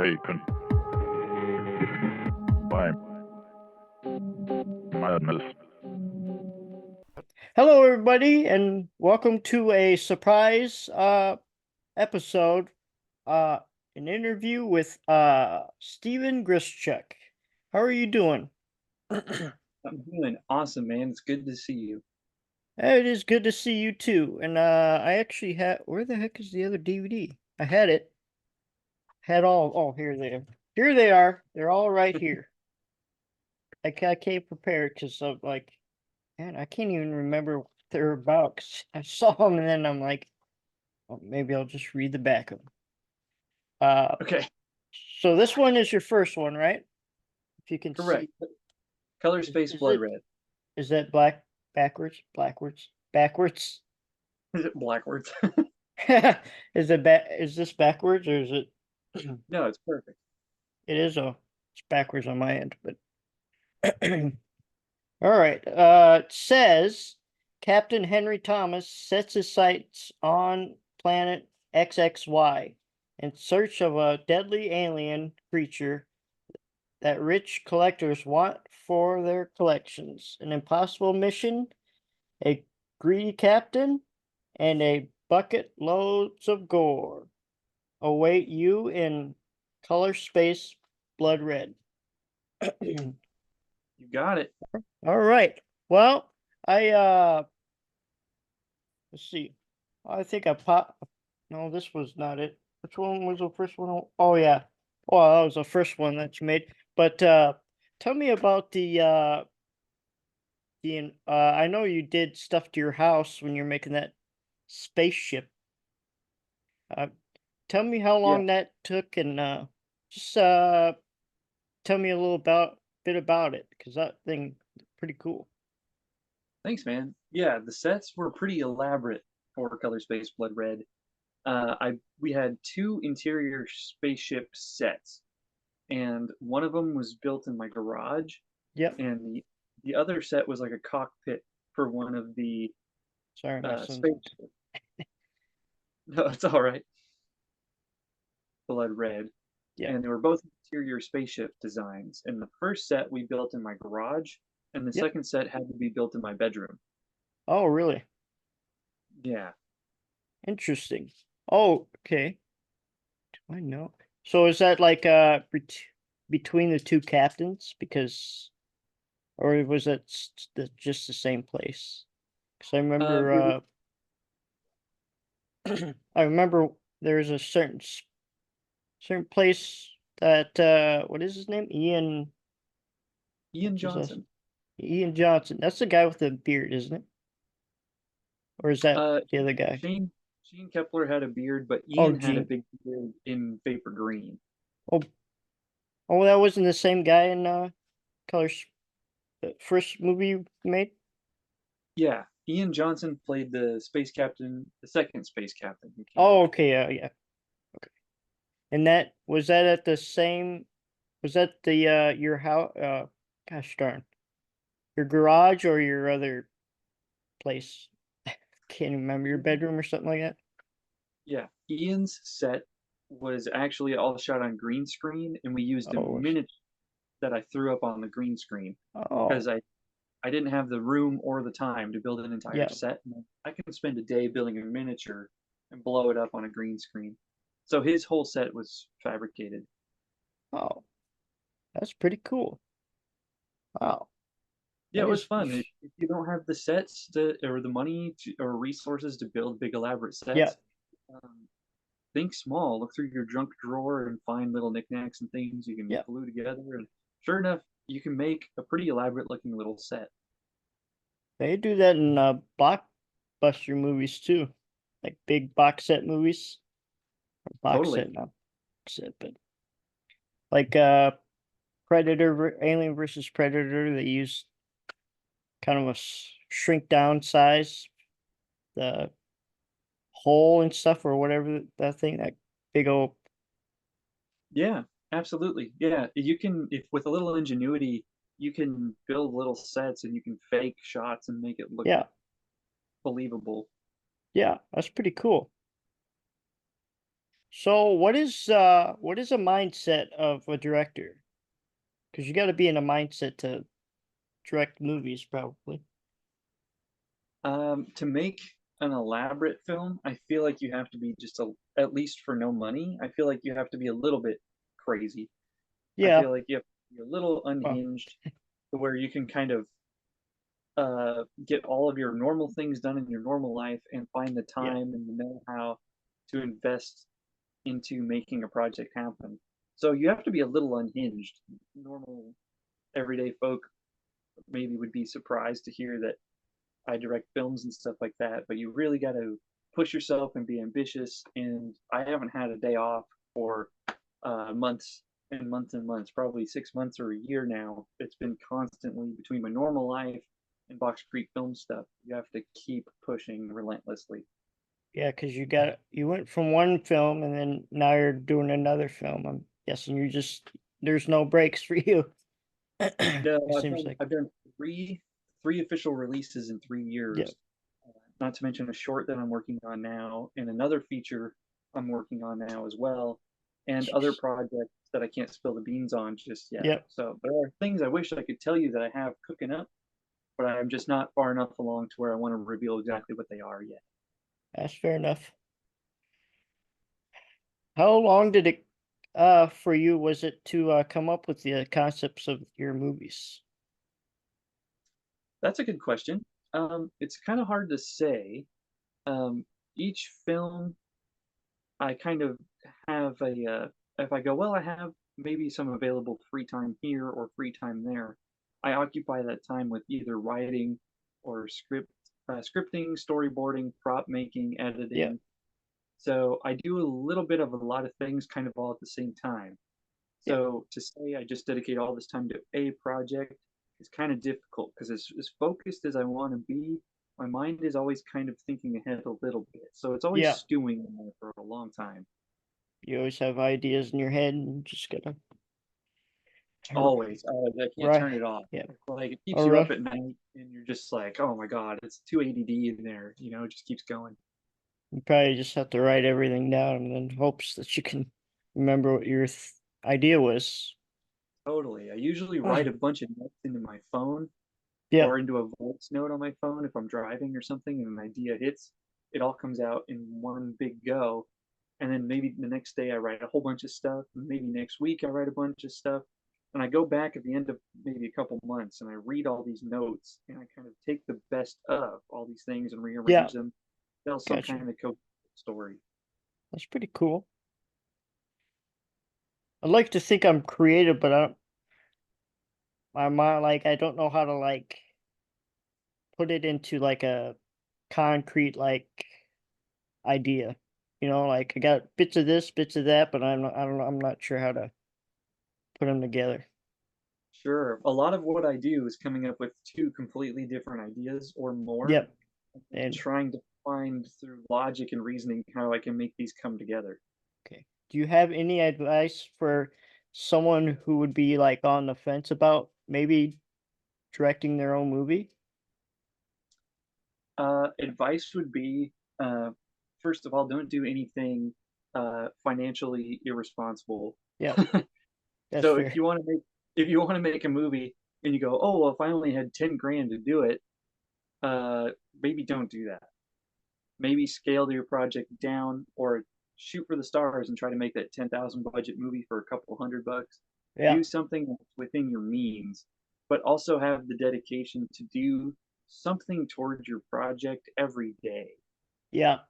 taken by madness. Hello, everybody, and welcome to a surprise episode, uh, an interview with Stephen Gischuk. How are you doing? I'm doing awesome, man. It's good to see you. It is good to see you too. And I actually had where the heck is the other DVD? I had it. Had all here they are. Here they are. They're all right here. I came prepared because I'm like, man, I can't even remember what they're about 'cause I saw them and then I'm like, well, maybe I'll just read the back of them. Uh, Okay, so this one is your first one, right? If you can correct. see, Color is, Space is Blood it Red. is that black backwards? Is it blackwards? Is this backwards or is it? No, it's perfect. It is it's backwards on my end, but all right. It says Captain Henry Thomas sets his sights on planet XXY in search of a deadly alien creature that rich collectors want for their collections. An impossible mission, a greedy captain, and a bucket loads of gore await you in Color Space Blood Red. You got it. All right. Well, I let's see. I think I pop. No, this was not it. Which one was the first one? Oh yeah. Well, that was the first one that you made. But tell me about I know you did stuff to your house when you're making that spaceship. Uh, tell me how Yeah, long that took, and just tell me a little bit about it, because that thing pretty cool. thanks, man. Yeah, the sets were pretty elaborate for Color Space Blood Red. We had two interior spaceship sets, and one of them was built in my garage, Yep. and the other set was like a cockpit for one of the Sorry, my son's. spaceships. No, it's all right. Blood Red. Yep. And they were both interior spaceship designs. And the first set we built in my garage, and the Yep. second set had to be built in my bedroom. Oh, really? Yeah. Interesting. Oh, okay. Do I know? So is that like between the two captains? Because or was that just the same place? Because I remember It was I remember there was a certain place that what is his name? Ian What's his last Johnson. Ian Johnson. That's the guy with the beard, isn't it? Or is that Uh, the other guy? Shane Kepler had a beard, but Oh, Ian had a Gene. big beard in Vapor Green. Oh, oh, that wasn't the same guy in Colors, the first movie you made? Yeah, Ian Johnson played the space captain, the second space captain who came Oh, off. okay, yeah. Okay. And that was that at the same was that the your house gosh darn. Your garage or your other place? Can't remember, your bedroom or something like that? Yeah, Ian's set was actually all shot on green screen, and we used a Oh, minute that I threw up on the green screen because oh, I didn't have the room or the time to build an entire yeah. set. And I can spend a day building a miniature and blow it up on a green screen. So his whole set was fabricated. Oh, that's pretty cool. Wow. Yeah, That it was is fun. If you don't have the sets or the money or resources to build big elaborate yeah. sets, think small. Look through your junk drawer and find little knickknacks and things you can Yeah. glue together. And sure enough, you can make a pretty elaborate looking little set. They do that in blockbuster movies too. Like big box set movies. Or box Totally. set, not box set, but like Alien versus Predator, they use kind of a shrink down size, the hole and stuff or whatever that thing, that big old. Yeah, absolutely. Yeah, you can if with a little ingenuity, you can build little sets and you can fake shots and make it look Yeah, believable. yeah, that's pretty cool. So what is a mindset of a director? Because you got to be in a mindset to direct movies, probably. To make an elaborate film, I feel like you have to be at least for no money, I feel like you have to be a little bit crazy. I Yeah. feel like you have to be a little Well, unhinged to where you can kind of get all of your normal things done in your normal life and find the yeah. time and the know-how to invest into making a project happen. So you have to be a little unhinged. Normal everyday folk maybe would be surprised to hear that I direct films and stuff like that, but you really got to push yourself and be ambitious. And I haven't had a day off for months and months and months, probably 6 months or a year now. It's been constantly between my normal life and Box Creek film stuff. You have to keep pushing relentlessly. Yeah, because you went from one film and then now you're doing another film. I'm guessing you just there's no breaks for you. No, It I've seems done like. I've done three official releases in three Yeah. years. Not to mention a short that I'm working on now, and another feature I'm working on now as well, and other Jeez. projects that I can't spill the beans on just yet. Yep. So there are things I wish I could tell you that I have cooking up, but I'm just not far enough along to where I want to reveal exactly what they are yet. That's fair enough. How long did it for you was it to come up with the concepts of your movies? That's a good question. It's kind of hard to say. Um, each film I kind of have if I go, well, I have maybe some available free time here or free time there. I occupy that time with either writing or scripting, storyboarding, prop making, Yeah. editing. So I do a little bit of a lot of things kind of all at the same time. Yeah. So to say I just dedicate all this time to a project is kind of difficult because as focused as I want to be, my mind is always kind of thinking ahead a little bit. So it's always Yeah. stewing in there for a long time. You always have ideas in your head and you just gotta r- Always. I can't right. turn it off. Yeah. It's like it keeps All you up right. at night and you're just like, oh my God, it's too ADD in there. It just keeps going. You probably just have to write everything down and then hopes that you can remember what your idea was. Totally. I usually write a bunch of notes into my phone Yeah. or into a voice note on my phone if I'm driving or something and an idea hits. It all comes out in one big go. And then maybe the next day I write a whole bunch of stuff. And maybe next week I write a bunch of stuff. And I go back at the end of maybe a couple months and I read all these notes and I kind of take the best of all these things and Yeah. rearrange them, tell some Gotcha. kind of coherent story. That's pretty cool. I like to think I'm creative, but my mind, like, I don't know how to like put it into like a concrete like idea. Like I got bits of this, bits of that, but I don't know, I'm not sure how to put them together. Sure. A lot of what I do is coming up with two completely different ideas or more Yep. and And trying to find through logic and reasoning how I can make these come together. okay. Do you have any advice for someone who would be like on the fence about maybe directing their own movie? Advice would be, uh, first of all, don't do anything financially irresponsible. Yep, that's So fair. if you want to make a movie and you go, oh well, if I only had 10 grand to do it, uh, maybe don't do that. Maybe scale your project down or shoot for the stars and try to make that 10,000 budget movie for a couple $100. Yeah, Do something that's within your means, but also have the dedication to do something towards your project every day. yeah,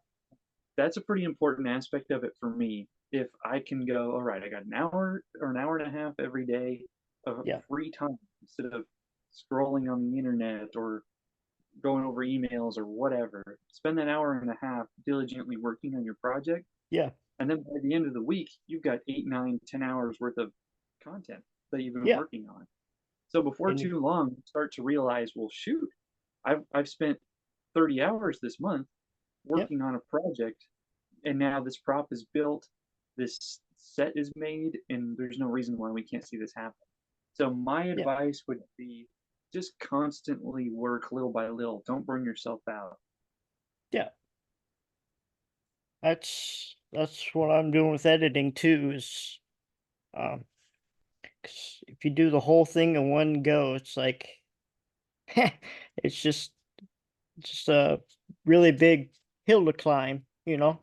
That's a pretty important aspect of it for me. If I can go, all right, I got an hour or an hour and a half every day of yeah, free time instead of scrolling on the internet or going over emails or whatever. Spend that hour and a half diligently working on your project. yeah, And then by the end of the week, you've got 8, 9, 10 hours worth of content that you've been yeah. working on. So before And too long, you start to realize, well, shoot, I've spent 30 hours this month yep, working on a project, and now this prop is built, this set is made, and there's no reason why we can't see this happen. So my yep, advice would be just constantly work little by little. Don't burn yourself out. yeah. That's that's what I'm doing with editing too. Is 'cause if you do the whole thing in one go, it's like it's just a really big hill to climb, you know.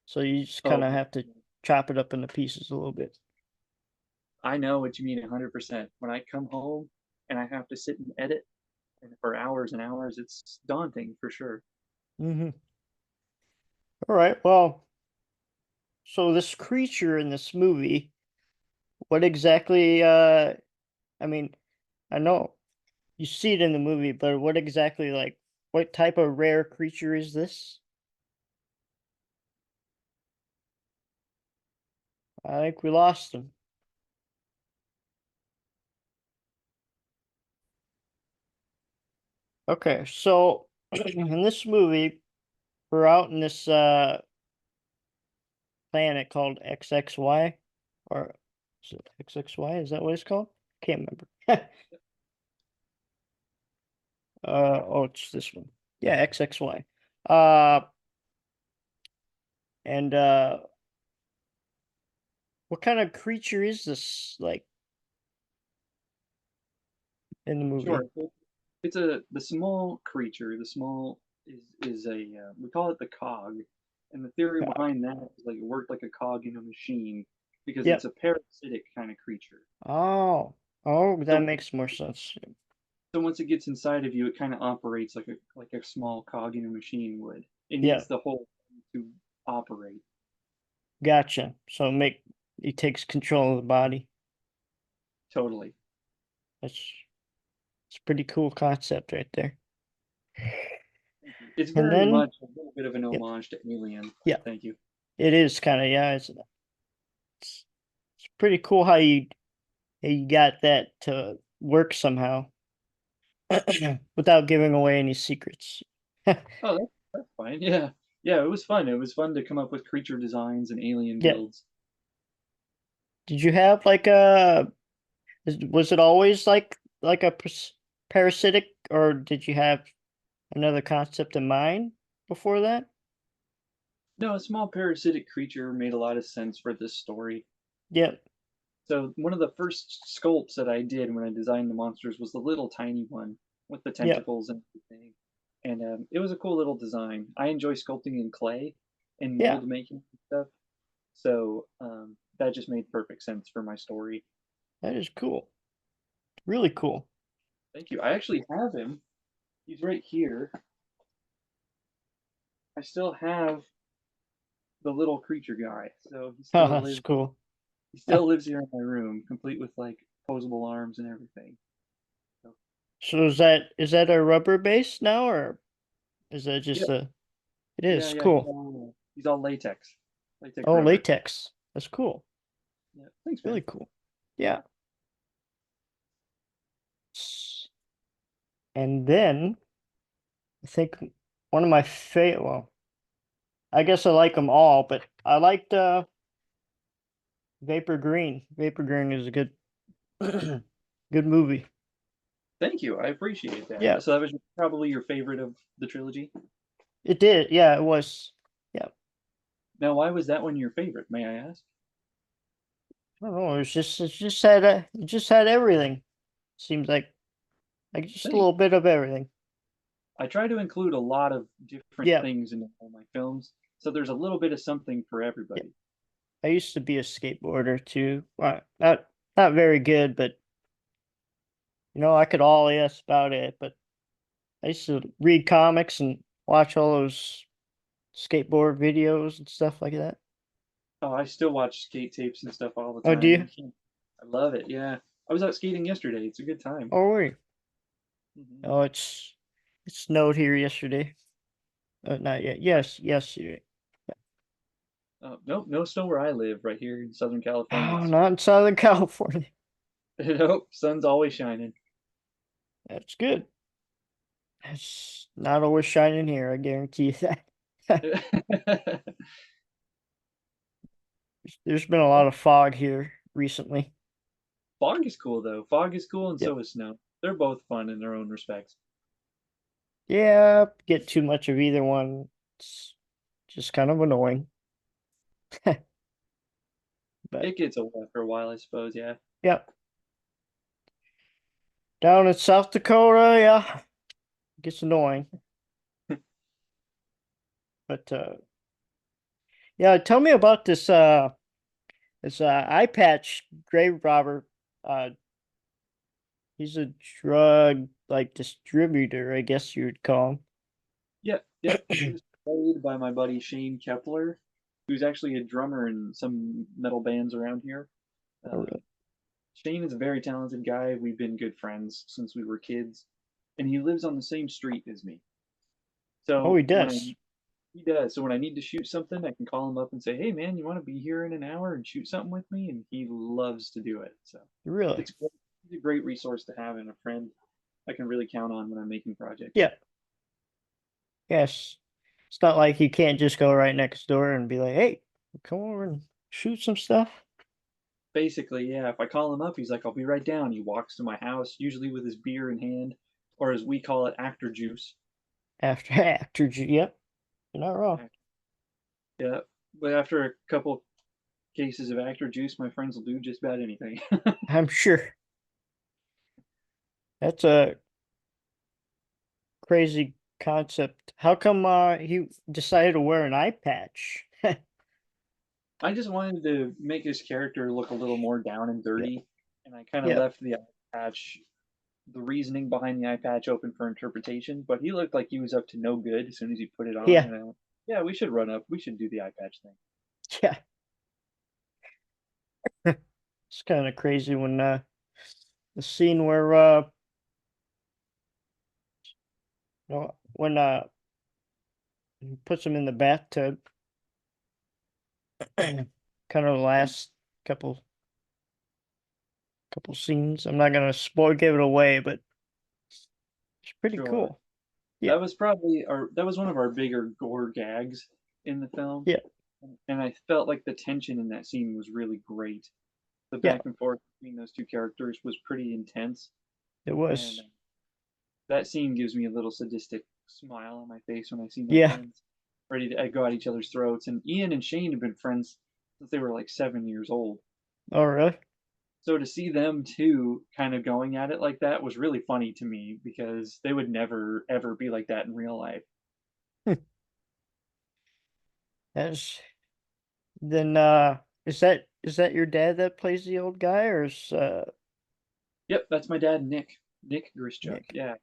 So you just kind Oh, of have to chop it up into pieces a little bit. I know what you mean 100%. When I come home and I have to sit and edit and for hours and hours, it's daunting for sure. Hmm. All right. Well, so this creature in this movie, what exactly? I mean, I know you see it in the movie, but what exactly, like, what type of rare creature is this? I think we lost him. Okay, so in this movie, we're out in this planet called XXY, or is it XXY? Is that what it's called? Can't remember. Oh, it's this one. Yeah, XXY. Uh, and what kind of creature is this, like, in the Sure. movie? So it's a the small creature. The small is a we call it the cog, and the theory Uh, behind that is like it worked like a cog in a machine because it's Yep. a parasitic kind of creature. Oh, oh, that So makes more sense. so once it gets inside of you, it kind of operates like a small cog in a machine would. It Yeah, needs the whole thing to operate. gotcha. So make he takes control of the body. Totally. That's it's a pretty cool concept right there. Thank you. It's And very then, much a little bit of an yeah, homage to Alien. yeah, Thank you. it is kind of, yeah, it's pretty cool how you got that to work somehow without giving away any secrets. Oh, that's fine. Yeah. Yeah, it was fun. It was fun to come up with creature designs and alien Yeah. builds. Did you have like a was it always like a parasitic, or did you have another concept in mind before that? No, a small parasitic creature made a lot of sense for this story. Yep. So one of the first sculpts that I did when I designed the monsters was the little tiny one with the Yep. tentacles and everything. And it was a cool little design. I enjoy sculpting in clay and Yeah. mold making and stuff. So that just made perfect sense for my story. That is cool. Really cool. Thank you. I actually have him. He's right here. I still have the little creature guy. So Oh, that's cool. he still lives here in my room, complete with like posable arms and everything. So, So is that a rubber base now, or is that yeah, just a it yeah, is yeah. cool. He's all latex, latex Oh, rubber. latex. That's cool. Yeah, thanks, Really man. cool. Yeah. And then I think one of my favorite, well, I guess I like them all, but I liked Vapor Green. Vapor Green is a good good movie. Thank you. I appreciate Yeah, that. So that was probably your favorite of the trilogy. it did. Yeah, it was. Yeah. Now, why was that one your favorite? May I ask? I don't know. It just had everything. Seems like just a Thanks. little bit of everything. I try to include a lot of different Yeah. things in all my films, so there's a little bit of something for Yeah. everybody. I used to be a skateboarder too. Well, not very good, but I could all yes about it. But I used to read comics and watch all those skateboard videos and stuff like that. Oh, I still watch skate tapes and stuff all the Oh, do time. you? You can't. I love it. Yeah, I was out skating yesterday. It's a good time. Oh, wait. Hmm. Oh, it snowed here yesterday. Not yet. Yes, yesterday. Nope, no snow where I live, right here in Southern California. Oh, It's not in Southern California. nope, sun's always shining. That's good. It's not always shining here, I guarantee you that. There's been a lot of fog here recently. Fog is cool though. Fog is cool, and Yep. so is snow. They're both fun in their own respects. Yeah, get too much of either one. It's just kind of annoying. But It gets old after a while, I suppose. Yeah. yeah, down in South Dakota, yeah, gets annoying. But yeah, tell me about this eye patch grave robber. Uh, he's a drug like distributor, I guess you would call Yep, yep. He was played by my buddy Shane Kepler, who's actually a drummer in some metal bands around here. Uh, him. Shane is a very talented guy. We've been good friends since we were kids, and he lives on the same street as me. Oh, he So when I does. he does, so when I need to shoot something, I can call him up and say, "Hey, man, you want to be here in an hour and shoot something with me?" And he loves to do it. So Really? it's great. He's a great resource to have and a friend I can really count on when I'm making projects. Yeah. Yes. It's not like you can't just go right next door and be like, "Hey, come over and shoot some stuff." Basically, yeah, if I call him up, he's like, "I'll be right down." He walks to my house, usually with his beer in hand, or as we call it, actor juice. Yep, you're not wrong. Yeah, but after a couple cases of actor juice, my friends will do just about anything. I'm sure. That's a crazy concept. How come he decided to wear an eye patch? I just wanted to make his character look a little more down and Yeah. dirty, and I kind of Yeah. left the eye patch, the reasoning behind the eye patch open for interpretation. But he looked like he was up to no good as soon as he put it on, Yeah. and I went, "Yeah, we should run up. We should do the eye patch thing." Yeah. It's kind of crazy when the scene where when he puts him in the bathtub, kind of the last couple scenes. I'm not gonna spoil give it away, but it's pretty Sure. cool. Yeah. That was one of our bigger gore gags in the film, Yeah. and I felt like the tension in that scene was really great. The Yeah. back and forth between those two characters was pretty intense, It and was. that scene gives me a little sadistic smile on my face when I see my Yeah. friends ready to go at each other's throats. And Ian and Shane have been friends since they were like 7 years old. Oh, really? So to see them two kind of going at it like that was really funny to me because they would never ever be like that in real life. That's then is that your dad that plays the old guy or is Yep, that's my dad, Nick. Nick Grischuk. Nick? Yeah,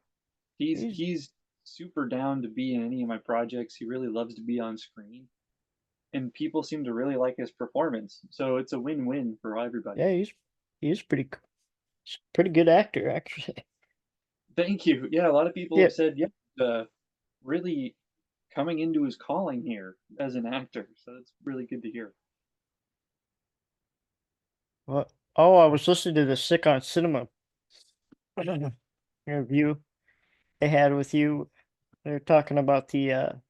he's He's he's super down to be in any of my projects. He really loves to be on screen, and people seem to really like his performance. So it's a win-win for everybody. yeah, he's he's a pretty good actor actually. Thank you. Yeah, a lot of people Yeah. have said, yeah, really coming into his calling here as an actor. So that's really good to hear. Well, oh, I was listening to the Sick on Cinema interview they had with you. They were talking about the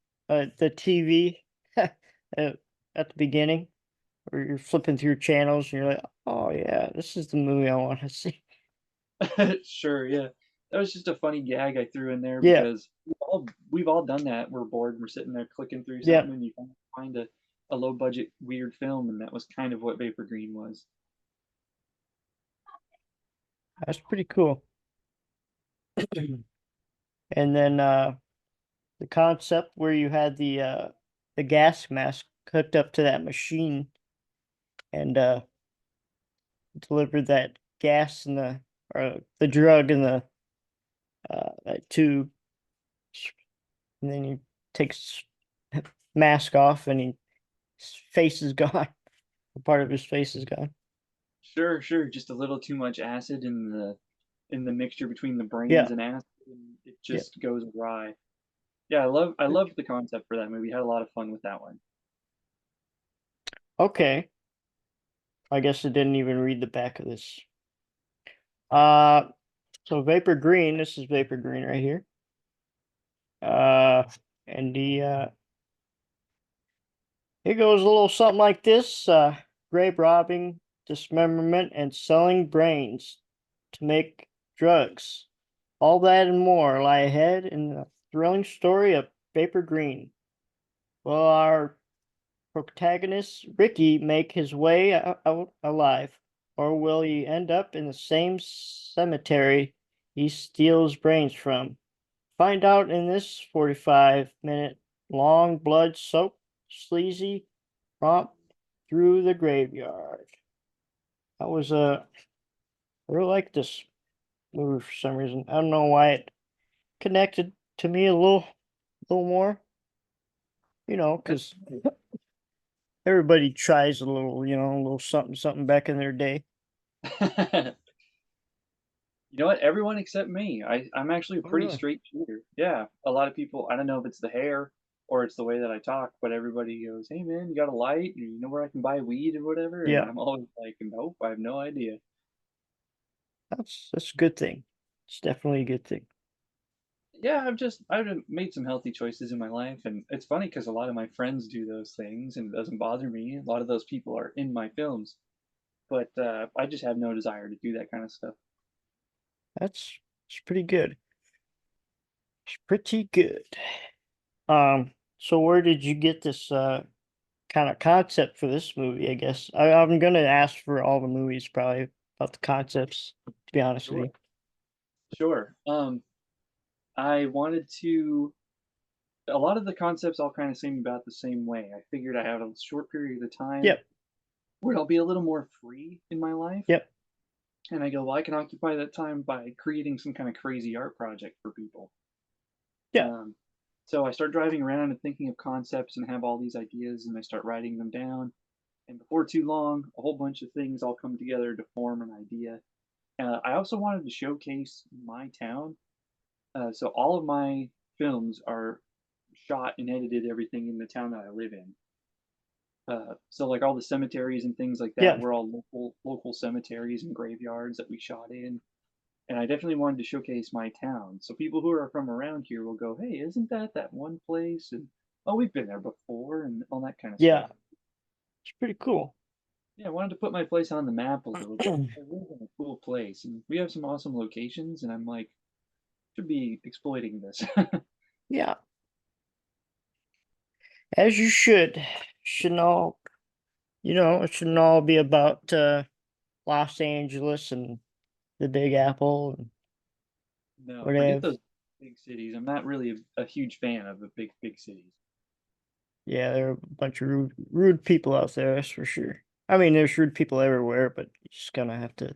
TV at the beginning where you're flipping through channels and you're like, oh yeah, this is the movie I want to see. Sure, yeah. That was just a funny gag I threw in there Yeah. because we've all done that. We're bored and we're sitting there clicking through Yeah. something and you find a low budget weird film, and that was kind of what Vapor Green was. That's pretty cool. And then the concept where you had the gas mask hooked up to that machine and delivered that gas in the or the drug in the that tube, and then he takes his mask off and his face is gone. A part of his face is gone. Sure, sure. Just a little too much acid in the mixture between the brains Yeah. and acid, and it Yeah. just goes awry. Yeah, I love the concept for that movie. Had a lot of fun with that one. Okay. I guess I didn't even read the back of this. Uh so Vapor Green, this is Vapor Green right here. Uh and it goes a little something like this. Grave robbing, dismemberment, and selling brains to make drugs. All that and more lie ahead in the thrilling story of Vapor Green. Well, protagonist Ricky make his way out alive, or will he end up in the same cemetery he steals brains from? Find out in this 45-minute long blood-soaked sleazy romp through the graveyard. That was I really like this movie for some reason. I don't know why it connected to me a little more, That's because everybody tries a little, a little something, something back in their day. You know what? Everyone except me. I'm actually a Oh, pretty really? straight shooter. Yeah. A lot of people, I don't know if it's the hair or it's the way that I talk, but everybody goes, "Hey man, you got a light? You know where I can buy weed or whatever?" And Yeah, I'm always like, "Nope, I have no idea." that's a good thing. It's definitely a good thing. Yeah, I've made some healthy choices in my life, and it's funny because a lot of my friends do those things, and it doesn't bother me. A lot of those people are in my films, but I just have no desire to do that kind of stuff. It's pretty good. It's pretty good. So where did you get this kind of concept for this movie, I guess? I'm gonna ask for all the movies probably about the concepts, to be honest with Sure. you. Sure. I wanted to. A lot of the concepts all kind of seem about the same way. I figured I had a short period of time Yep, where I'll be a little more free in my life, yep, and I go, well, I can occupy that time by creating some kind of crazy art project for people. yeah, Um, so I start driving around and thinking of concepts and have all these ideas, and I start writing them down. And before too long, a whole bunch of things all come together to form an idea. I also wanted to showcase my town. So all of my films are shot and edited everything in the town that I live in. So like all the cemeteries and things like that yeah, were all local cemeteries and graveyards that we shot in. And I definitely wanted to showcase my town. So people who are from around here will go, "Hey, isn't that one place?" And "Oh, we've been there before," and all that kind of stuff. yeah. It's pretty cool. Yeah, I wanted to put my place on the map a little bit. I live in a cool place, and we have some awesome locations. And I'm like, should be exploiting this. Yeah, as you should. Shouldn't all, it shouldn't all be about Los Angeles and the Big Apple and No, forget whatever. those big cities. I'm not really a huge fan of the big cities. Yeah, there are a bunch of rude people out there, that's for sure. I mean, there's rude people everywhere, but you just kind of have to.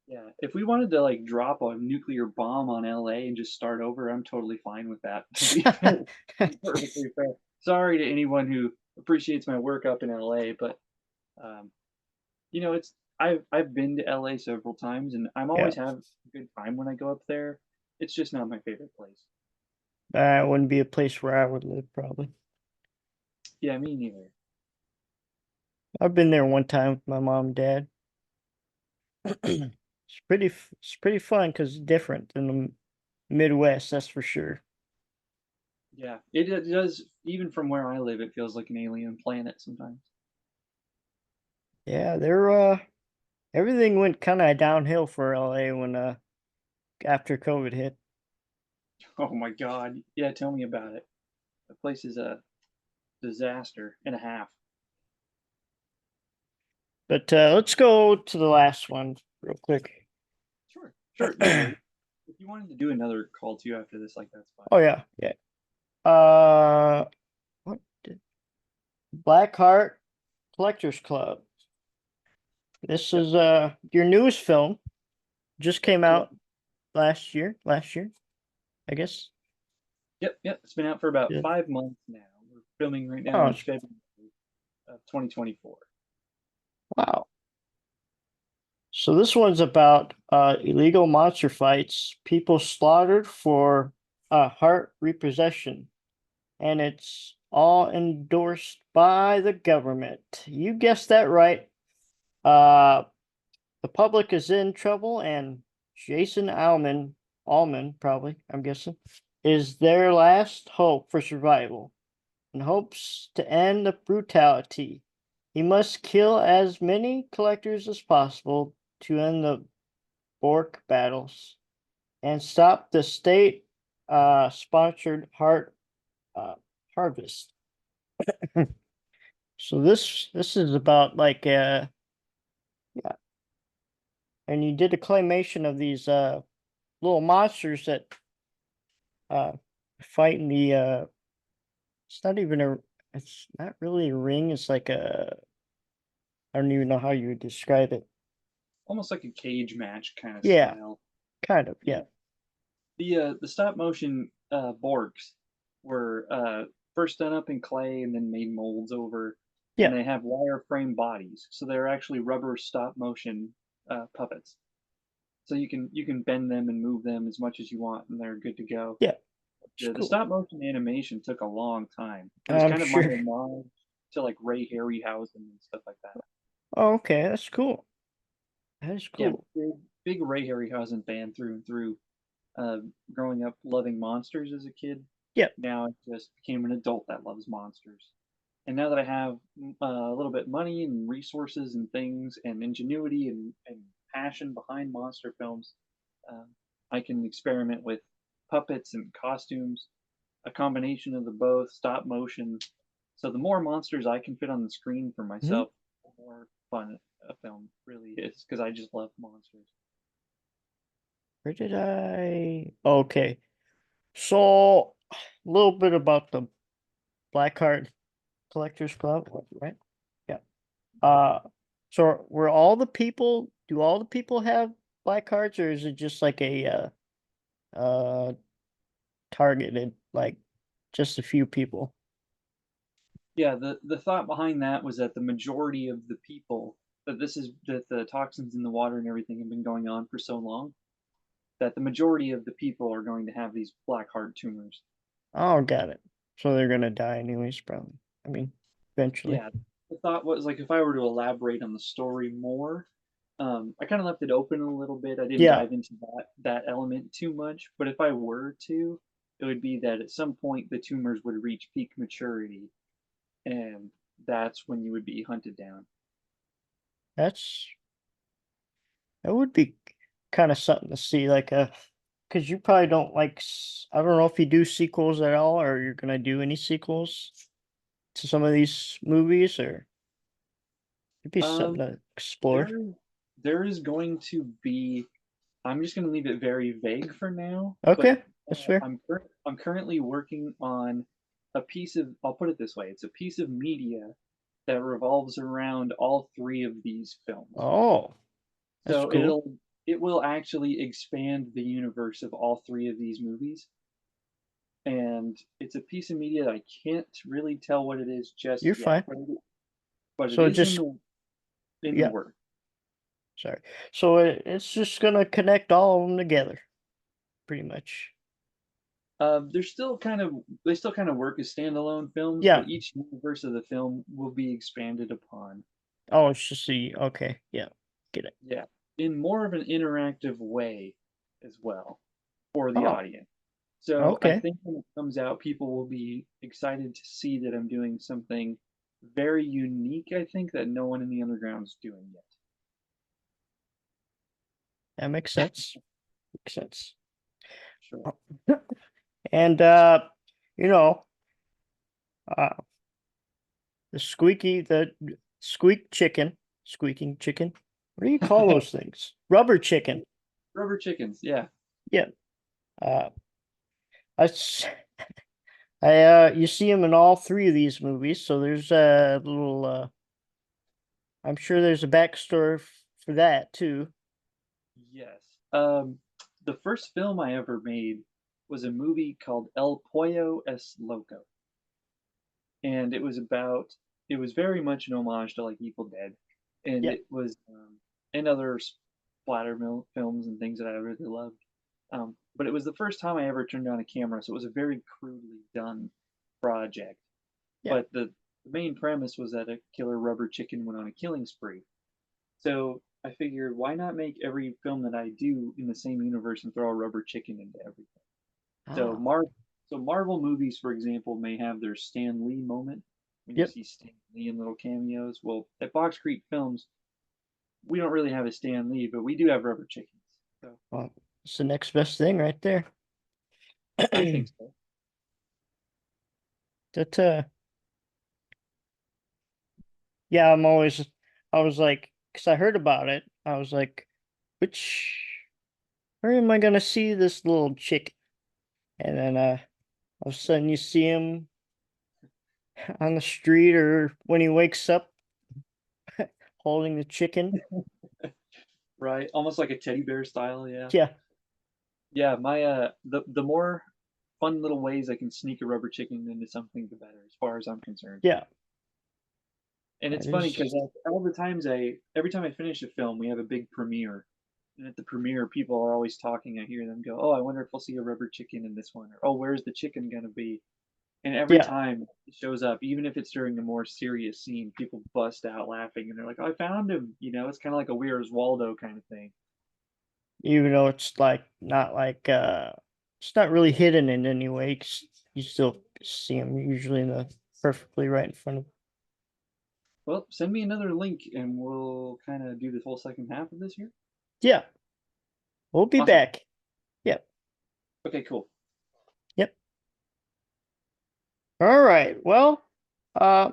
Yeah, if we wanted to like drop a nuclear bomb on LA and just start over, I'm totally fine with that. To be fair, to be perfectly fair. Sorry to anyone who appreciates my work up in LA, but um, it's I've been to LA several times, and I'm Yeah, always have a good time when I go up there. It's just not my favorite place. that wouldn't be a place where I would live, probably. Yeah, me neither. I've been there one time with my mom and dad. It's pretty fun because it's different than the Midwest, that's for sure. Yeah, it does. Even from where I live, it feels like an alien planet sometimes. Yeah, everything went kind of downhill for LA when after COVID hit. Oh my God. Yeah, tell me about it. The place is a disaster and a half. But let's go to the last one real quick. Sure, sure, no worries. If you wanted to do another call too after this, like that's fine. Oh yeah, yeah. Uh, what Blackheart Collectors Club. This Yep, is your newest film. Just came yep, out last year, I guess. yep. It's been out for about Yeah. 5 months now. We're filming right now Oh, in February of 2024. wow. So this one's about illegal monster fights, people slaughtered for heart repossession, and it's all endorsed by the government. You guessed that right. Uh, the public is in trouble, and Jason Allman probably, I'm guessing, is their last hope for survival and hopes to end the brutality. He must kill as many collectors as possible to end the Bork battles and stop the state sponsored heart uh, harvest. So this is about like yeah, and you did a claymation of these little monsters that uh fighting the it's not even a it's not really a ring, it's like a I don't even know how you would describe it. Almost like a cage match kind of Yeah, style. kind of, Yeah. yeah. The stop motion Borgs were first done up in clay and then made molds over, and Yeah, they have wireframe bodies, so they're actually rubber stop motion puppets. So you can bend them and move them as much as you want, and they're good to go. yeah. It's The cool. stop motion animation took a long time. It was I'm kind of my sure. homage to like Ray Harryhausen and stuff like that. Oh, okay, that's cool. That is Yeah, cool. big Ray Harryhausen fan through and through. Uh, Growing up loving monsters as a kid, Yeah, now I just became an adult that loves monsters. And now that I have a little bit money and resources and things and ingenuity and passion behind monster films, uh, I can experiment with puppets and costumes, a combination of the both, stop motion. So the more monsters I can fit on the screen for mhm. myself, the more fun a film really is because I just love monsters. Where did I? Okay, so a little bit about the Blackheart Collectors Club, right? Yeah. Uh, so were all the people? Do all the people have black cards, or is it just like a targeted, like just a few people? Yeah, the thought behind that was that the majority of the people that the toxins in the water and everything have been going on for so long that the majority of the people are going to have these black heart tumors. Oh, got it. So they're gonna die anyways, probably. I mean, eventually. Yeah, the thought was like if I were to elaborate on the story more, I kind of left it open a little bit. I didn't Yeah, dive into that element too much, but if I were to, it would be that at some point the tumors would reach peak maturity, and that's when you would be hunted down. that's that would be kind of something to see, like a, because you probably don't like. I don't know if you do sequels at all, or you're gonna do any sequels to some of these movies, or it'd be something Um, to explore. there there is going to be. I'm just going to leave it very vague for now, but Okay, that's fair. I'm currently working on a piece of. I'll put it this way: it's a piece of media that revolves around all three of these films. Oh, that's So cool. it will actually expand the universe of all three of these movies, and it's a piece of media that I can't really tell what it is just You're yet, fine. but it So is just in the yeah, work. sorry. So it's just gonna connect all of them together, pretty much. They're still kind of they still kind of work as standalone films, Yeah. but each universe of the film will be expanded upon. Oh, it's just the okay. Yeah, get it. Yeah, in more of an interactive way as well for the Oh, audience. So I okay. think when it comes out, people will be excited to see that I'm doing something very unique. I think that no one in the underground's doing yet. That makes sense. Makes sense. Sure. Oh. And you know, uh the squeak chicken, squeaking chicken. What do you call those things? Rubber chicken. Rubber chickens, yeah. Yeah. Uh I s- you see him in all three of these movies, so there's a little I'm sure there's a backstory for that too. Yes. The first film I ever made was a movie called El Pollo es Loco, and it was very much an homage to like Evil Dead, and Yeah. it was and other splatter films and things that I really loved. But it was the first time I ever turned on a camera, so it was a very crudely done project. Yeah. But the main premise was that a killer rubber chicken went on a killing spree. So I figured, why not make every film that I do in the same universe and throw a rubber chicken into everything? So Ah. Mar so Marvel movies, for example, may have their Stan Lee moment when you Yep. see Stan Lee in little cameos. Well, at Box Creek Films, we don't really have a Stan Lee, but we do have rubber chickens. So Well, it's the next best thing right there. I think so. That Yeah, I was like, because I heard about it. I was like, which, where am I gonna see this little chick? And then all of a sudden you see him on the street or when he wakes up holding the chicken. Right, almost like a teddy bear style, yeah. Yeah, Yeah, my the more fun little ways I can sneak a rubber chicken into something, the better, as far as I'm concerned. yeah. And it's That funny is, because all the times every time I finish a film, we have a big premiere. And at the premiere, people are always talking. I hear them go, "Oh, I wonder if we'll see a rubber chicken in this one," or "Oh, where's the chicken gonna be?" And every yeah. time it shows up, even if it's during a more serious scene, people bust out laughing and they're like, "Oh, I found him!" You know, it's kind of like a Where's Waldo kind of thing. Even though it's like not like it's not really hidden in any way. 'Cause you still see him usually in the perfectly right in front of. Well, send me another link and we'll kind of do this whole second half of this here. Yeah, we'll be Awesome. back. Yep, Okay, cool. yep. All right. Well, uh,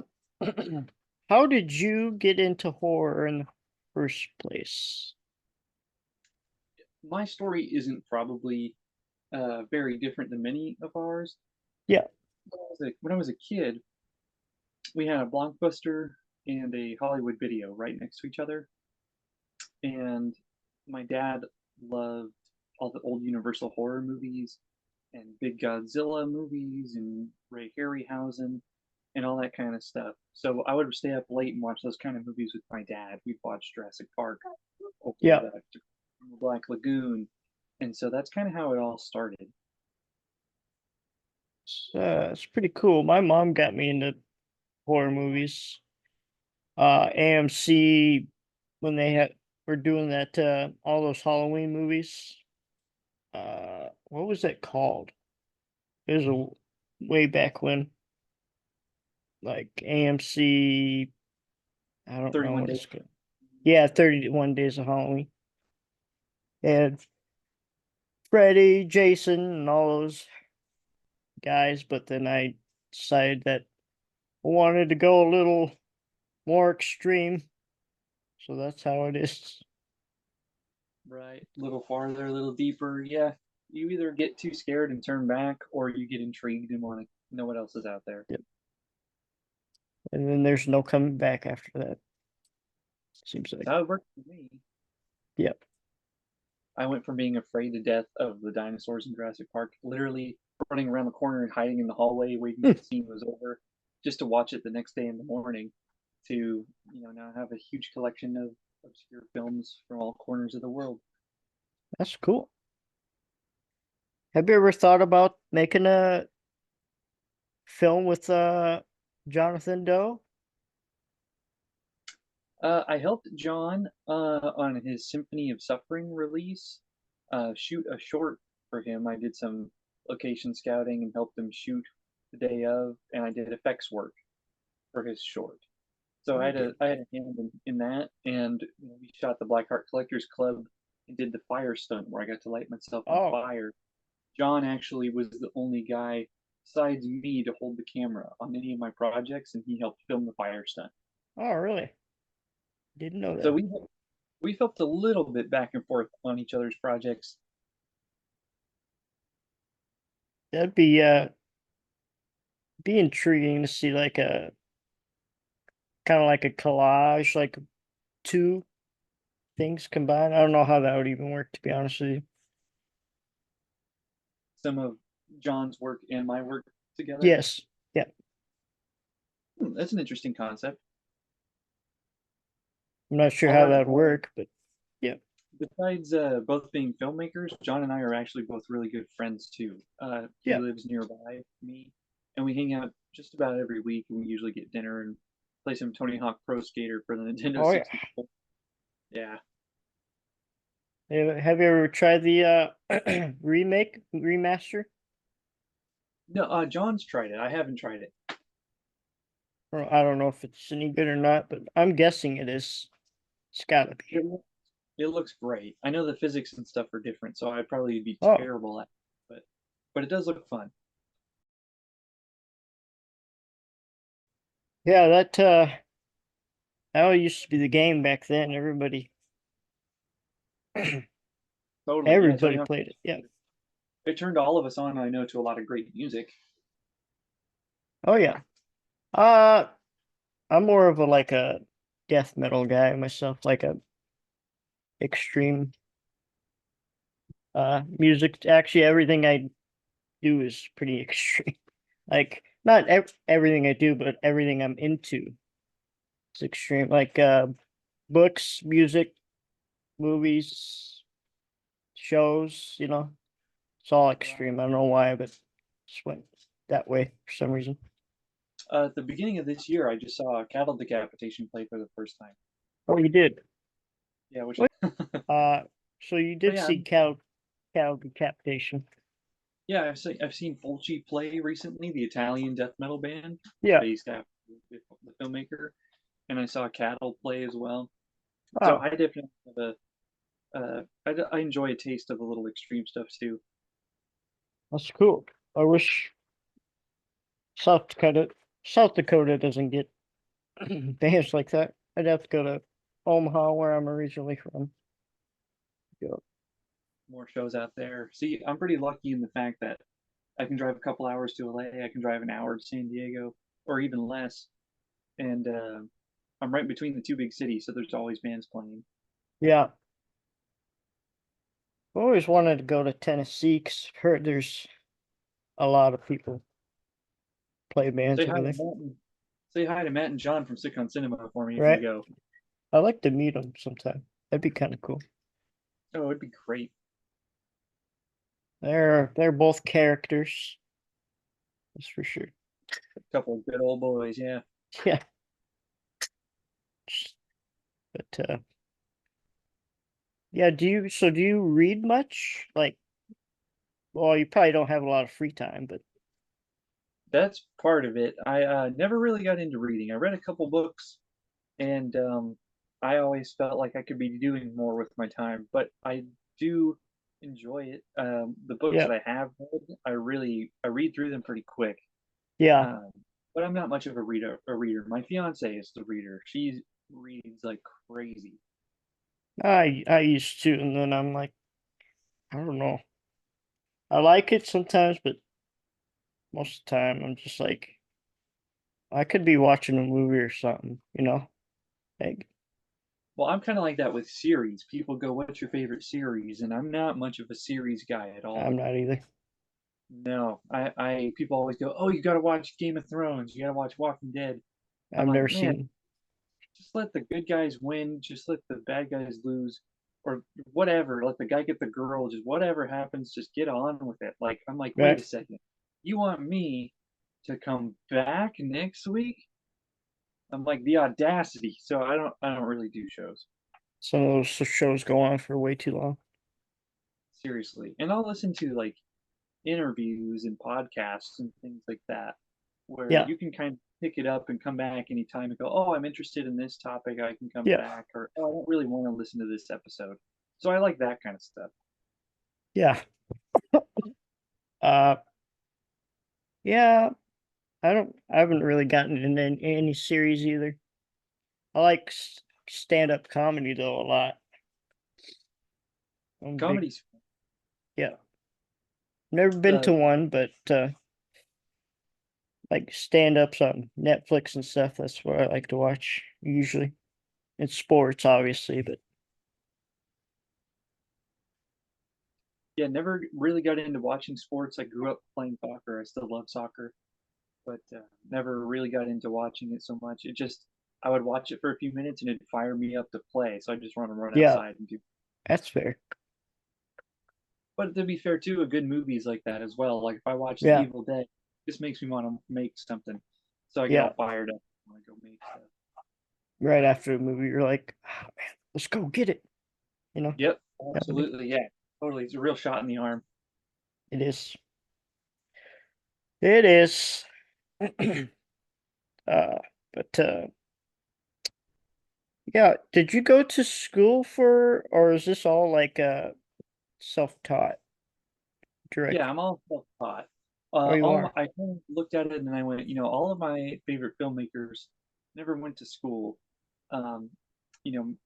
how did you get into horror in the first place? My story isn't probably very different than many of ours. Yeah. When I was a kid, we had a Blockbuster and a Hollywood Video right next to each other, and my dad loved all the old Universal horror movies and big Godzilla movies and Ray Harryhausen and all that kind of stuff. So I would stay up late and watch those kind of movies with my dad. We'd watch Jurassic Park or Yeah. Black Lagoon, and so that's kind of how it all started. It's pretty cool. My mom got me into horror movies. AMC when they had were doing that all those Halloween movies. What was that called? It was way back when, like AMC. I don't know 31 what Days. it's called. Yeah, 31 Days of Halloween. And Freddy, Jason, and all those guys. But then I decided that I wanted to go a little more extreme. So that's how it is. Right. A little farther, a little deeper. Yeah. You either get too scared and turn back, or you get intrigued and want to know what else is out there. Yep. And then there's no coming back after that. Seems That's like. how it worked for me. Yep. I went from being afraid to death of the dinosaurs in Jurassic Park, literally running around the corner and hiding in the hallway, waiting till the scene was over, just to watch it the next day in the morning. To now have a huge collection of obscure films from all corners of the world. That's cool. Have you ever thought about making a film with Jonathan Doe? I helped John on his Symphony of Suffering release shoot a short for him. I did some location scouting and helped him shoot the day of, and I did effects work for his short. So Very good. I had a hand in that, and we shot the Blackheart Collectors Club and did the fire stunt where I got to light myself on Oh, fire. John actually was the only guy besides me to hold the camera on any of my projects, and he helped film the fire stunt. oh, really? Didn't know So that. we helped a little bit back and forth on each other's projects. That'd be intriguing to see like a kind of like a collage, like two things combined. I don't know how that would even work, to be honest with you. Some of John's work and my work together. Yes. Yeah. That's an interesting concept. I'm not sure I'll how have that'd work, but yeah. Besides both being filmmakers, John and I are actually both really good friends too. He Yeah. lives nearby me, and we hang out just about every week. And we usually get dinner and play some Tony Hawk Pro Skater for the Nintendo Oh, yeah. 64. Yeah. Have you ever tried the remaster? No, John's tried it. I haven't tried it. Or I don't know if it's any good or not, but I'm guessing it is. It's gotta be. It, loo- it looks great. I know the physics and stuff are different, so I'd probably be Oh, terrible at it, but it does look fun. yeah, that That used to be the game back then. Totally, yeah, Everybody Tony Hawk. played it. Yeah. It turned all of us on, I know, to a lot of great music. Oh yeah. Uh, I'm more of a like a death metal guy myself, like a extreme music. Actually, everything I do is pretty extreme. Like not everything I do, but everything I'm into is extreme. Like books, music, movies, shows, it's all extreme. I don't know why, but just went that way for some reason. At the beginning of this year, I just saw cattle decapitation play for the first time. Oh, you did. Yeah, which, What? Uh, so you but did yeah, see cow decapitation. yeah, I've seen Fulci play recently, the Italian death metal band Yeah. based after the filmmaker, and I saw Cattle play as well. So Oh, I definitely have I enjoy a taste of the little extreme stuff too. that's cool. I wish South Dakota South Dakota doesn't get bands like that. I'd have to go to Omaha, where I'm originally from. Yeah. More shows out there. See, I'm pretty lucky in the fact that I can drive a couple hours to LA, I can drive an hour to San Diego, or even less, and I'm right between the two big cities, so there's always bands playing. Yeah. I always wanted to go to Tennessee because I've heard there's a lot of people play Say bands hi over to there. Matt and say hi to Matt and John from Sick on Cinema for me if you Right? go. I'd like to meet them sometime. That'd be kind of cool. Oh, it'd be great. They're both characters, that's for sure. Couple of good old boys, yeah. Yeah. But yeah, do you read much? Like, well, you probably don't have a lot of free time, but That's part of it. I never really got into reading. I read a couple books, and I always felt like I could be doing more with my time. But I do enjoy it. The books yeah. that I have read, I read through them pretty quick. Yeah. Um, but I'm not much of a reader. My fiance is the reader. She reads like crazy. I used to, and then I'm like, I don't know. I like it sometimes, but most of the time I'm just like, I could be watching a movie or something. Like, Well, I'm kind of like that with series. People go, "What's your favorite series?" And I'm not much of a series guy at I'm all. not either. No, people always go, "Oh, you got to watch Game of Thrones. You got to watch Walking Dead." I'm I've like, never man, seen. just let the good guys win. Just let the bad guys lose, or whatever. Let the guy get the girl. Just whatever happens, just get on with it. Like, I'm like, wait a Right? second. You want me to come back next week? I'm like the audacity. So I don't really do shows. Some of those shows go on for way too long. Seriously. And I'll listen to like interviews and podcasts and things like that, where Yeah. you can kind of pick it up and come back anytime and go, oh, I'm interested in this topic. I can come Yeah. back, or oh, I don't really want to listen to this episode. So I like that kind of stuff. Yeah. Uh, yeah. I haven't really gotten into any series either. I like stand-up comedy though a lot. I'm big. Comedy's Yeah. Never been uh, to one, but like stand-ups on Netflix and stuff. That's what I like to watch usually. It's sports, obviously, but yeah, never really got into watching sports. I grew up playing soccer. I still love soccer, but never really got into watching it so much. It just I would watch it for a few minutes and it'd fire me up to play. So I just want to run yeah, outside and do. that's fair. But to be fair too, a good movie is like that as well. Like if I watch The Yeah, Evil Dead, it just makes me want to make something. So I get yeah. all fired up. I want to go make stuff. Right after the movie, you're like, oh man, let's go get it. You know, Yep, that way. absolutely. Yeah, totally. It's a real shot in the arm. It is. It is. uh, but yeah. Did you go to school or is this all like self-taught Yeah, direct? I'm all self-taught. Oh, you All my, are. I kind of looked at it and I went, all of my favorite filmmakers never went to school. um, you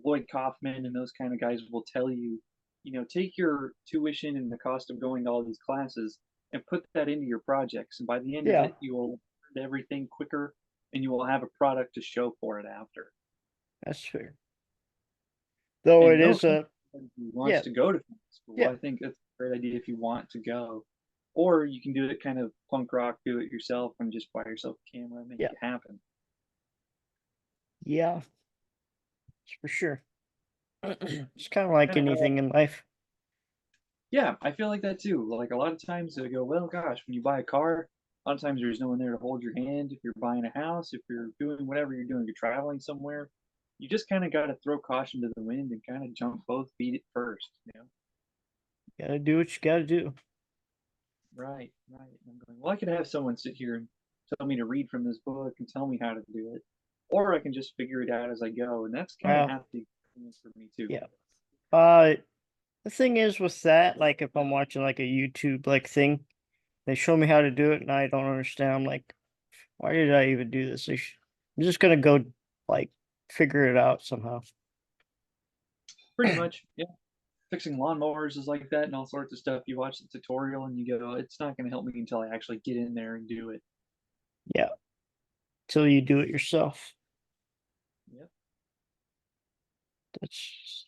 Lloyd Kaufman and those kind of guys will tell you, take your tuition and the cost of going to all these classes and put that into your projects. And by the end of Yeah, it, you will learn everything quicker and you will have a product to show for it after. that's fair. Though And it no is offense a to anybody who wants yeah, to go to film school. yeah, I think it's a great idea if you want to go. Or you can do it kind of punk rock, do it yourself, and just buy yourself a camera and make yeah, it happen. yeah, it's for sure. It's kind of like Kind of how, anything in life. yeah, I feel like that too. Like a lot of times they go, well, gosh, when you buy a car, a lot of times there's no one there to hold your hand. If you're buying a house, if you're doing whatever you're doing, you're traveling somewhere, you just kind of got to throw caution to the wind and kind of jump both feet at first. Gotta do what you gotta do. Right, right. And I'm going, well, I could have someone sit here and tell me to read from this book and tell me how to do it. Or I can just figure it out as I go. And that's kind of Well, half the experience for me too. yeah. Uh, the thing is with that, like if I'm watching like a YouTube like thing, they show me how to do it and I don't understand. I'm like, why did I even do this? I'm just gonna go like figure it out somehow. Pretty much, yeah. Fixing lawnmowers is like that and all sorts of stuff. You watch the tutorial and you go, it's not going to help me until I actually get in there and do it. Yeah, till you do it yourself. Yep. That's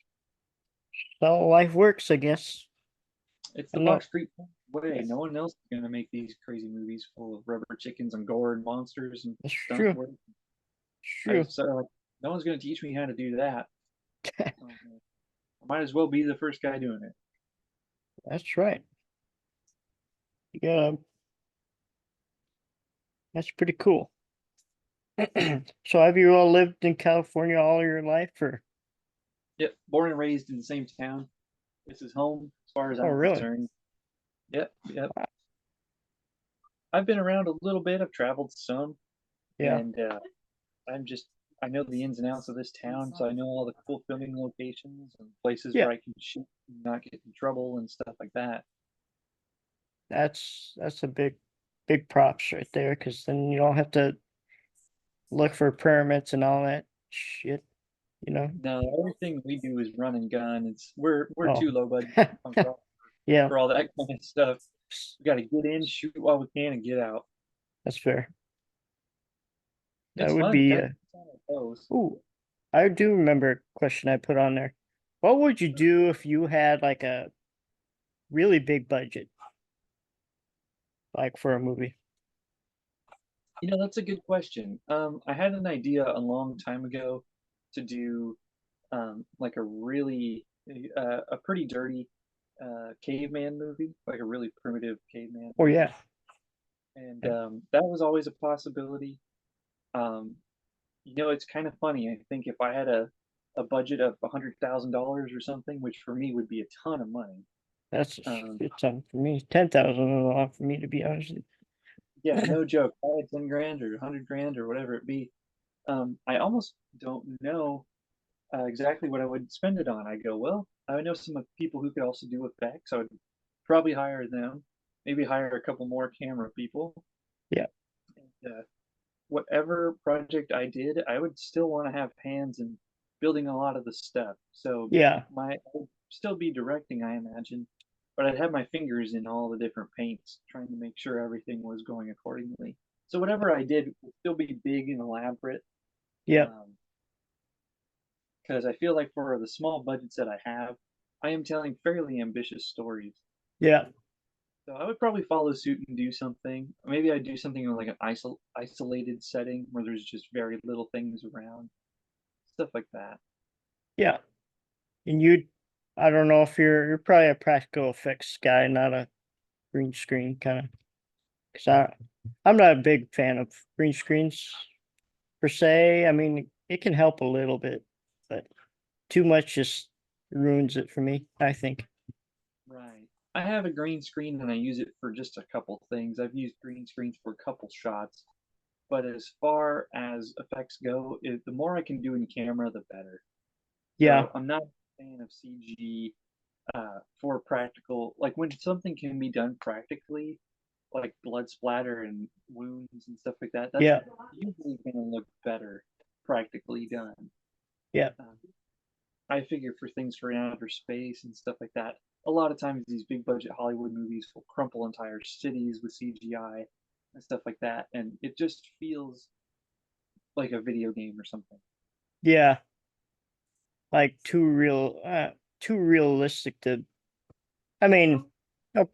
how life works, I guess. It's I the don't know. Fox Street way. Yeah, No one else is going to make these crazy movies full of rubber chickens and gore and monsters and that's stunt true. work. It's I true. so like, no one's going to teach me how to do that. I might as well be the first guy doing it. That's right. You gotta, that's pretty cool. So have you all lived in California all your life or Yep. Born and raised in the same town. This is home as far as oh I'm really? concerned. Yep. Yep. Wow. I've been around a little bit. I've traveled some, Yeah. and I'm just I know the ins and outs of this town, so I know all the cool filming locations and places Yeah. where I can shoot and not get in trouble and stuff like that. That's a big props right there because then you don't have to look for permits and all that shit, you know? No, everything we do is run and gun. We're Oh. too low budget punk rock Yeah, for all that kind of stuff. We got to get in, shoot while we can, and get out. that's fair. That It's would fun. be Kind of goes. ooh, I do remember a question I put on there. What would you do if you had like a really big budget, like for a movie? That's a good question. I had an idea a long time ago to do like a pretty dirty caveman movie, like a really primitive caveman Oh movie, yeah. and Yeah. that was always a possibility. Um, it's kind of funny. I think if I had a budget of $100,000 or something, which for me would be a ton of money. That's a Um, shit ton for me. 10,000 is a lot for me to be honest. yeah, no joke. If I had 10 grand or 100 grand or whatever it be. I almost don't know exactly what I would spend it on. I go, well, I know some of people who could also do effects. I would probably hire them, maybe hire a couple more camera people. Yeah. And, whatever project I did, I would still want to have hands in building a lot of the stuff. So Yeah. I would still be directing, I imagine, but I'd have my fingers in all the different paints, trying to make sure everything was going accordingly. So whatever I did would still be big and elaborate. Yeah. Um, because I feel like for the small budgets that I have, I am telling fairly ambitious stories. Yeah. So I would probably follow suit and do something. Maybe I'd do something in like an isolated setting where there's just very little things around, stuff like that. Yeah. And you, I don't know if you're probably a practical effects guy, not a green screen kind of. Cause I'm not a big fan of green screens per se. I mean, it can help a little bit, but too much just ruins it for me, I think. Right. I have a green screen and I use it for just a couple things. I've used green screens for a couple shots, but as far as effects go, the more I can do in camera, the better. Yeah. So I'm not a fan of CG for practical, like when something can be done practically, like blood splatter and wounds and stuff like that, that's Yeah. usually going to look better. practically done. Yeah. Um, I figure for things for outer space and stuff like that, a lot of times these big budget Hollywood movies will crumple entire cities with CGI and stuff like that, and it just feels like a video game or something. Yeah. Like too realistic to, I mean, no,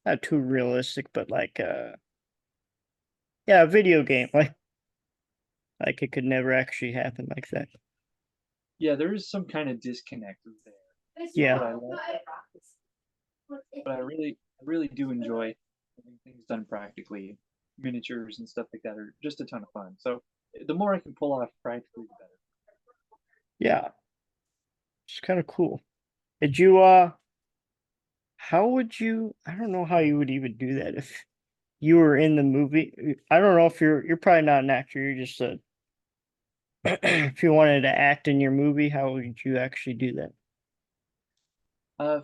not too realistic, but like, yeah, a video game. Like it could never actually happen like that. Yeah, there is some kind of disconnect there, Yeah. but I really do enjoy having things done practically. Miniatures and stuff like that are just a ton of fun. So the more I can pull off practically, the better. Yeah. It's kind of cool. Did you, how would you, I don't know how you would even do that if you were in the movie. I don't know if you're probably not an actor, you're just a, if you wanted to act in your movie, how would you actually do that?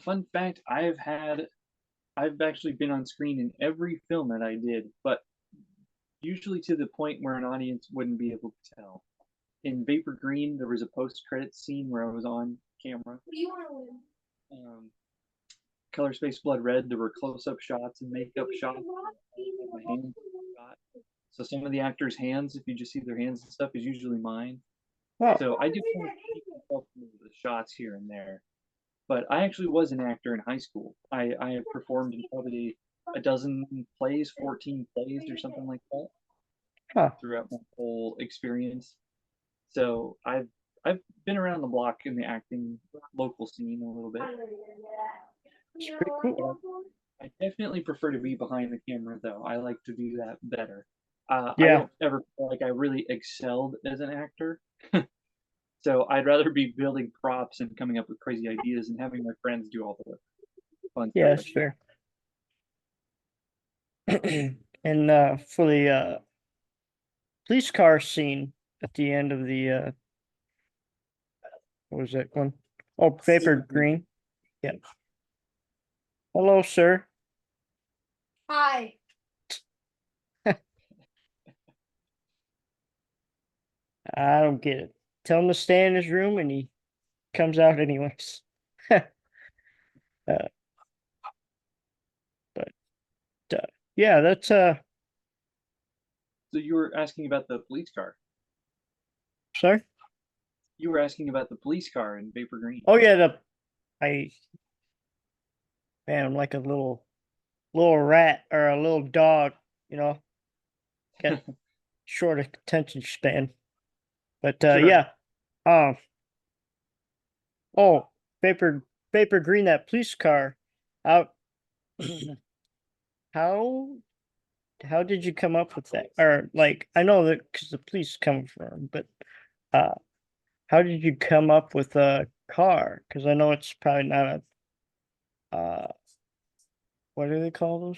Fun fact: I've actually been on screen in every film that I did, but usually to the point where an audience wouldn't be able to tell. In Vapor Green, there was a post-credit scene where I was on camera. Um, Color Space Blood Red, there were close-up shots and makeup shots. My hands shot. So some of the actors' hands, if you just see their hands and stuff, is usually mine. Oh, So I do kind of keep myself in the shots here and there. But I actually was an actor in high school. I have performed in probably a dozen plays, 14 plays or something like that huh. throughout my whole experience. So I've been around the block in the acting local scene a little bit. It's pretty cool. I definitely prefer to be behind the camera though. I like to do that better. I Yeah. don't ever feel like I really excelled as an actor. So I'd rather be building props and coming up with crazy ideas and having my friends do all the fun stuff Yeah, like it's that. fair. And for the police car scene at the end of the what was that one? Oh, Vapor Vapor Green. Green. Yeah. Hello, sir. Hi. I don't get it. Tell him to stay in his room and he comes out anyways. Uh, but yeah, that's So you were asking about the police car. sorry. You were asking about the police car in Vapor Green. Oh yeah, the I man, I'm like a little rat or a little dog, you know, got short attention span. But Sure. yeah. Um oh, Vapor Vapor Green, that police car out. how how did you come up with that? Or like I know that because the police come from, but uh how did you come up with a car? Because I know it's probably not a what do they call those?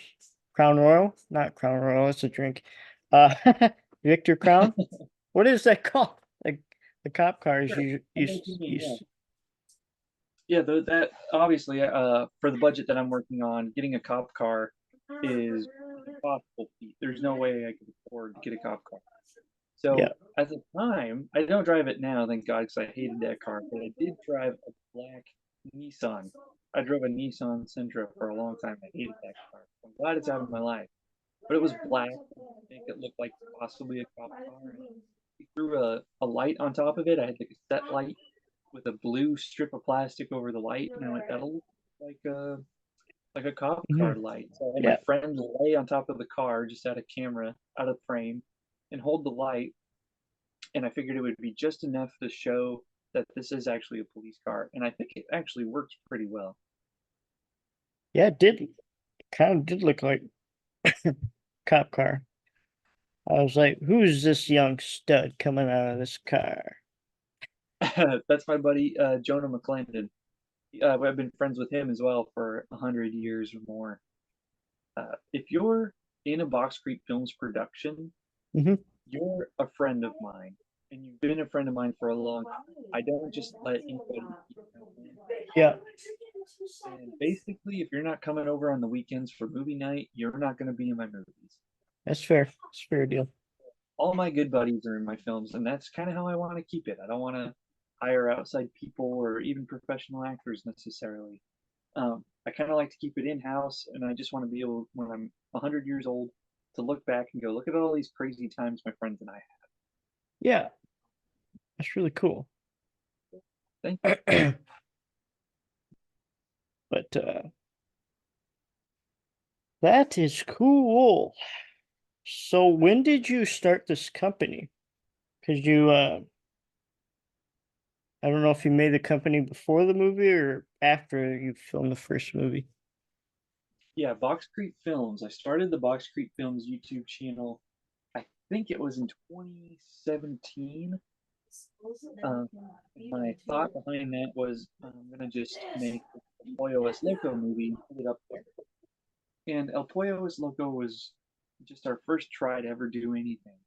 Crown Royal? Not Crown Royal, it's a drink. Uh Victor Crown? What is that called? Like the cop cars Sure. I know what you mean, yeah. use. Yeah, that obviously for the budget that I'm working on, getting a cop car is an impossible feat. There's no way I could afford to get a cop car. Yeah. So at the time, I don't drive it now, thank God, because I hated that car. But I did drive a black Nissan. I drove a Nissan Sentra for a long time. I hated that car. I'm glad it's out of my life. But it was black, make it look like possibly a cop car. And we threw a light on top of it. I had like a set light with a blue strip of plastic over the light, and I went, that'll look like a cop Mhm. car light. So I had my Yeah. friend lay on top of the car, just out of camera, out of frame, and hold the light. And I figured it would be just enough to show that this is actually a police car. And I think it actually works pretty well. Yeah, it did kind of did look like cop car. I was like, who's this young stud coming out of this car? That's my buddy Jonah McClendon. I've been friends with him as well for 100 years or more. If you're in a Box Creek Films production, Hmm. you're a friend of mine, and you've been a friend of mine for a long time. I don't just let anybody keep coming in. Yeah, And basically, if you're not coming over on the weekends for movie night, you're not going to be in my movies. that's fair. It's a fair deal. all my good buddies are in my films, and that's kind of how I want to keep it. I don't want to hire outside people or even professional actors necessarily. I kind of like to keep it in house, and I just want to be able, when I'm 100 years old, to look back and go, look at all these crazy times my friends and I had. Yeah, that's really cool. Thank But that is cool. So when did you start this company? Because I don't know if you made the company before the movie or after you filmed the first movie. Yeah, Box Creek Films. I started the Box Creek Films YouTube channel. I think it was in 2017. Um, and my thought behind that was I'm gonna just make a Pollo es Loco movie and put it up there. And El Pollo es Loco was just our first try to ever do anything.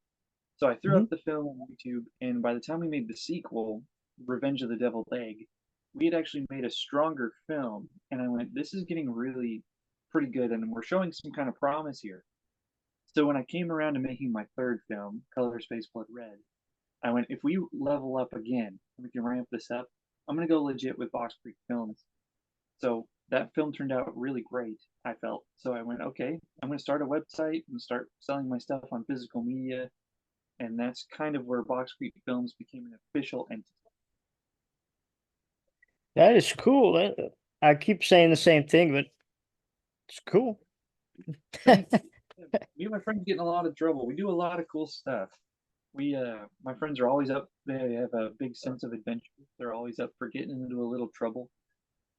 So I threw Mhm. up the film on YouTube, and by the time we made the sequel, Revenge of the Deviled Egg, we had actually made a stronger film. And I went, this is getting really pretty good, and we're showing some kind of promise here. So when I came around to making my third film, Color Space Blood Red, I went, if we level up again, we can ramp this up, I'm going to go legit with Box Creek Films. So that film turned out really great, I felt. So I went, okay, I'm going to start a website and start selling my stuff on physical media. And that's kind of where Box Creek Films became an official entity. That is cool. I keep saying the same thing, but it's cool. Thank you. Me and my friends get in a lot of trouble. We do a lot of cool stuff. My friends are always up. They have a big sense of adventure. They're always up for getting into a little trouble.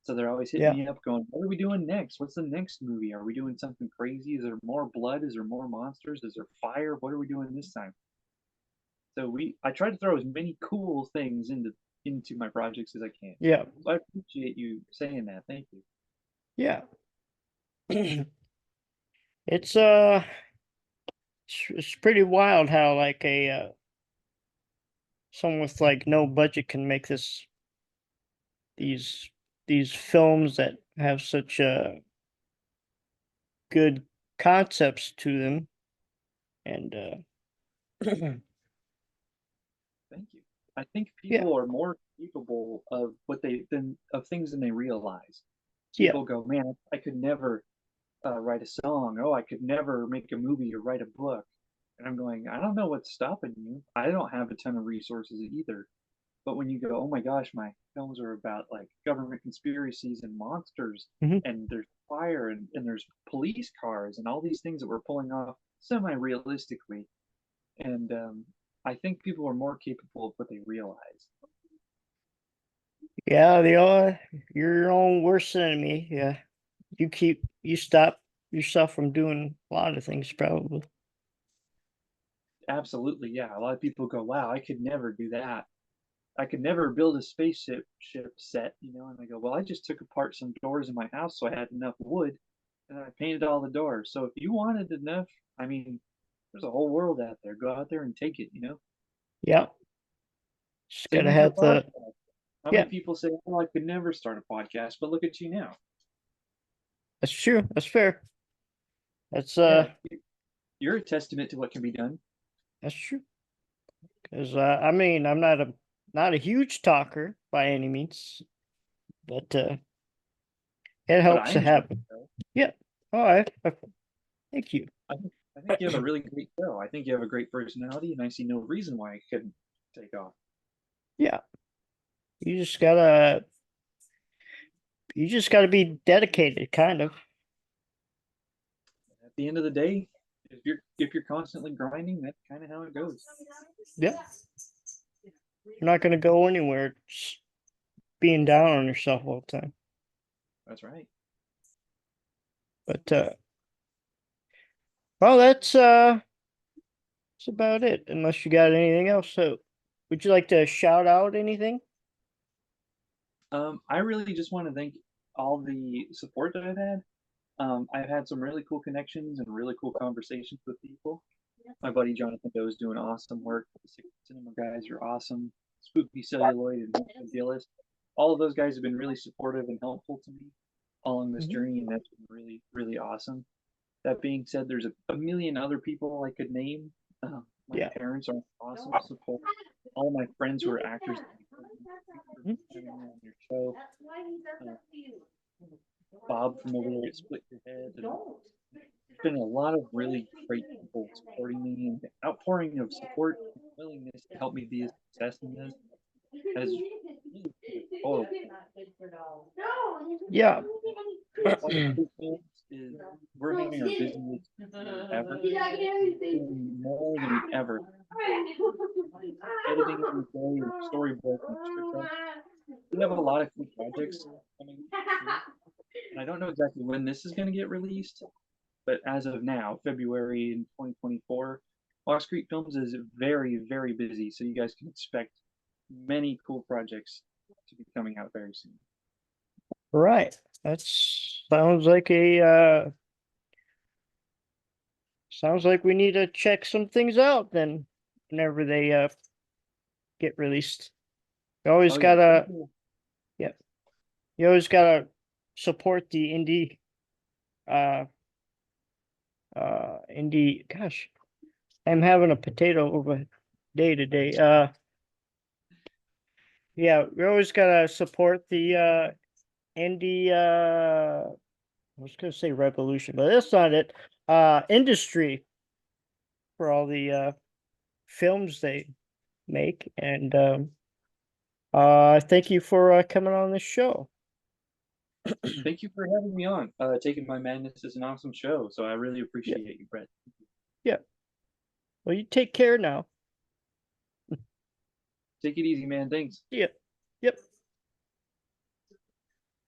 So they're always hitting Yeah. me up going, what are we doing next? What's the next movie? Are we doing something crazy? Is there more blood? Is there more monsters? Is there fire? What are we doing this time? So I try to throw as many cool things into my projects as I can. Yeah. So I appreciate you saying that. Thank you. Yeah. It's it's pretty wild how like a someone with like no budget can make these these films that have such good concepts to them and Thank you. I think yeah, people are more capable of of things than they realize. yeah, People go, man, I could never write a song. Oh, I could never make a movie or write a book. And I'm going, I don't know what's stopping you. I don't have a ton of resources either. But when you go, oh my gosh, my films are about like government conspiracies and monsters, mhm. and there's fire and there's police cars and all these things that we're pulling off semi-realistically. And I think people are more capable of what they realize. Yeah, they are your own worst enemy. Yeah. You stop yourself from doing a lot of things probably. Absolutely, yeah. A lot of people go, wow, I could never do that. I could never build a spaceship set, And I go, well, I just took apart some doors in my house so I had enough wood, and I painted all the doors. So if you wanted enough, I mean, there's a whole world out there. Go out there and take it. Yeah. Just Same gotta with your have the podcast. How many yeah, people say, oh, I could never start a podcast, but look at you now. that's true. That's fair. That's Yeah, you're a testament to what can be done. that's true. Because I mean I'm not a huge talker by any means, but it But helps I to enjoy have the show. yeah. All right. Thank you. I think you have a really great show. I think you have a great personality, and I see no reason why it couldn't take off. Yeah. You just gotta you just gotta be dedicated, kind of. At the end of the day, if you're constantly grinding, that's kind of how it goes. Yeah. You're not gonna go anywhere just being down on yourself all the time. That's right. But well that's about it, unless you got anything else. So would you like to shout out anything? I really just want to thank all the support that I've had. I've had some really cool connections and really cool conversations with people. My buddy Jonathan Doe is doing awesome work. The Six Cinema guys are awesome. Spooky Celluloid and Nathan Gillis. All of those guys have been really supportive and helpful to me along this Mhm. journey, and that's been really, really awesome. That being said, there's a million other people I could name. My Yeah. parents are awesome support. All my friends who are actors, Mhm. having me on your show. Bob from over there at Split Your Head, and there's been a lot of really great people supporting me, and the outpouring of support and willingness to help me be a success in this has really been total. Yeah. Is we're having our busiest year ever, doing more than we ever. Editing every day, and storyboard, and script writing. We have a lot of cool projects coming soon, and I don't know exactly when this is going to get released, but as of now, February in 2024, Lost Creek Films is very, very busy, so you guys can expect many cool projects to be coming out very soon. Right. That sounds like sounds like we need to check some things out then whenever they get released. You always Oh, yeah. gotta you always gotta support the indie gosh. I'm having a potato over day to day. Yeah, we always gotta support the indie I was gonna say revolution, but that's not it. Industry for all the films they make. And thank you for coming on this show. Thank you for having me on. Taking My Madness is an awesome show, so I really appreciate you, Brett. Yeah. Well, you take care now. Take it easy, man. Thanks. Yeah. Yep.